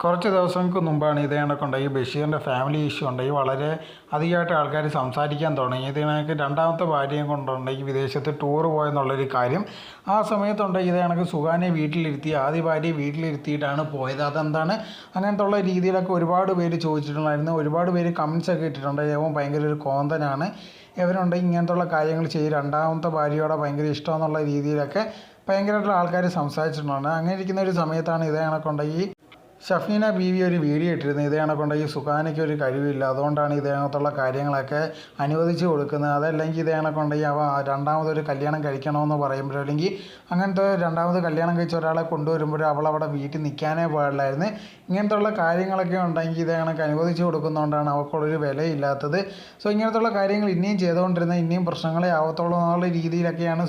കുറച്ച് ദിവസങ്ങൾക്ക് മുമ്പാണ് ഇതേ കണക്കുണ്ടായി ബഷീറിൻ്റെ ഫാമിലി ഇഷ്യൂ ഉണ്ടെങ്കിൽ വളരെ അധികമായിട്ട് ആൾക്കാർ സംസാരിക്കാൻ തുടങ്ങി. ഇത് കണക്ക് രണ്ടാമത്തെ ഭാര്യയും കൊണ്ടുണ്ടെങ്കിൽ വിദേശത്ത് ടൂർ പോയെന്നുള്ളൊരു കാര്യം. ആ സമയത്തുണ്ടെങ്കിൽ ഇതേ കണക്ക് സുഹാനെ വീട്ടിലിരുത്തി, ആദ്യ ഭാര്യയെ വീട്ടിലിരുത്തിയിട്ടാണ് പോയത്. അതെന്താണ് അങ്ങനത്തെ ഉള്ള രീതിയിലൊക്കെ ഒരുപാട് പേര് ചോദിച്ചിട്ടുണ്ടായിരുന്നു. ഒരുപാട് പേര് കമൻസൊക്കെ ഇട്ടിട്ടുണ്ട്. ഏവൻ ഭയങ്കര ഒരു കോന്തനാണ്, ഇവരുണ്ടെങ്കിൽ ഇങ്ങനത്തുള്ള കാര്യങ്ങൾ ചെയ്യും, രണ്ടാമത്തെ ഭാര്യയോടെ ഭയങ്കര ഇഷ്ടമെന്നുള്ള രീതിയിലൊക്കെ ഭയങ്കരമായിട്ടുള്ള ആൾക്കാർ സംസാരിച്ചിട്ടുണ്ട്. അങ്ങനെ ഇരിക്കുന്ന ഒരു സമയത്താണ് ഇതേ കണക്കുണ്ടെങ്കിൽ ഷഫീന ബീവി ഒരു വീഡിയോ ഇട്ടിരുന്നത്. ഇതേ കണക്കുണ്ടെങ്കിൽ സുഹാനയ്ക്ക് ഒരു കഴിവില്ല, അതുകൊണ്ടാണ് ഇതേ കണക്കുള്ള കാര്യങ്ങളൊക്കെ അനുവദിച്ച് കൊടുക്കുന്നത്. അതല്ലെങ്കിൽ ഇതേ കണക്കുണ്ടെങ്കിൽ അവ രണ്ടാമതൊരു കല്യാണം കഴിക്കണമെന്ന് പറയുമ്പോഴോ അല്ലെങ്കിൽ അങ്ങനത്തെ രണ്ടാമത് കല്യാണം കഴിച്ച ഒരാളെ കൊണ്ടുവരുമ്പോഴോ അവളവിടെ വീട്ടിൽ നിൽക്കാനേ പാടില്ലായിരുന്നു. ഇങ്ങനത്തെ ഉള്ള കാര്യങ്ങളൊക്കെ ഉണ്ടെങ്കിൽ ഇതേ കണക്ക് അനുവദിച്ച് കൊടുക്കുന്നതുകൊണ്ടാണ് അവൾക്കുള്ളൊരു വിലയില്ലാത്തത്. സോ ഇങ്ങനത്തുള്ള കാര്യങ്ങൾ ഇനിയും ചെയ്തുകൊണ്ടിരുന്നത് ഇനിയും പ്രശ്നങ്ങളെ ആവത്തുള്ളൂ എന്നുള്ള രീതിയിലൊക്കെയാണ്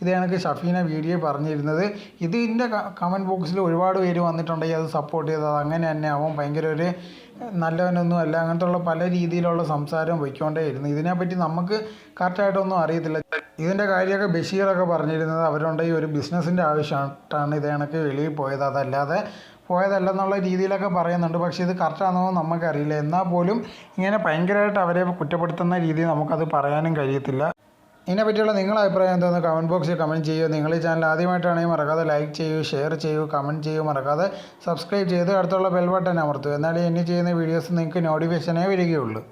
ഇതേ കണക്ക് ഷഫീന വീഡിയോ പറഞ്ഞിരുന്നത്. ഇതിൻ്റെ കമൻറ്റ് ബോക്സിൽ ഒരുപാട് പേര് വന്നിട്ടുണ്ടെങ്കിൽ അത് സപ്പോർട്ട് ചെയ്തത് അങ്ങനെ തന്നെ അവൻ ഭയങ്കര ഒരു നല്ലവനൊന്നും അല്ല, അങ്ങനത്തെ ഉള്ള പല രീതിയിലുള്ള സംസാരം പോയിക്കൊണ്ടേയിരുന്നു. ഇതിനെപ്പറ്റി നമുക്ക് കറക്റ്റായിട്ടൊന്നും അറിയത്തില്ല. ഇതിൻ്റെ കാര്യമൊക്കെ ബഷീറൊക്കെ പറഞ്ഞിരുന്നത് അവരുണ്ടെങ്കിൽ ഒരു ബിസിനസ്സിൻ്റെ ആവശ്യമായിട്ടാണ് ഇതേ കണക്ക് വെളിയിൽ പോയത്, അതല്ലാതെ പോയതല്ലെന്നുള്ള രീതിയിലൊക്കെ പറയുന്നുണ്ട്. പക്ഷേ ഇത് കറക്റ്റാണെന്നോ നമുക്കറിയില്ല. എന്നാൽ പോലും ഇങ്ങനെ ഭയങ്കരമായിട്ട് അവരെ കുറ്റപ്പെടുത്തുന്ന രീതിയിൽ നമുക്കത് പറയാനും കഴിയത്തില്ല. ഇതിനെപ്പറ്റിയുള്ള നിങ്ങളുടെ അഭിപ്രായം എന്താണെന്ന് കമൻറ്റ് ബോക്സിൽ കമൻറ്റ് ചെയ്യുക. നിങ്ങൾ ഈ ചാനൽ ആദ്യമായിട്ടാണെങ്കിൽ മറക്കാതെ ലൈക്ക് ചെയ്യൂ, ഷെയർ ചെയ്യൂ, കമൻറ്റ് ചെയ്യൂ, മറക്കാതെ സബ്സ്ക്രൈബ് ചെയ്ത് അടുത്തുള്ള ബെൽ ബട്ടൺ അമർത്തുക. എന്നാലേ ഇനി ചെയ്യുന്ന വീഡിയോസ് നിങ്ങൾക്ക് നോട്ടിഫിക്കേഷനേ വരികയുള്ളൂ.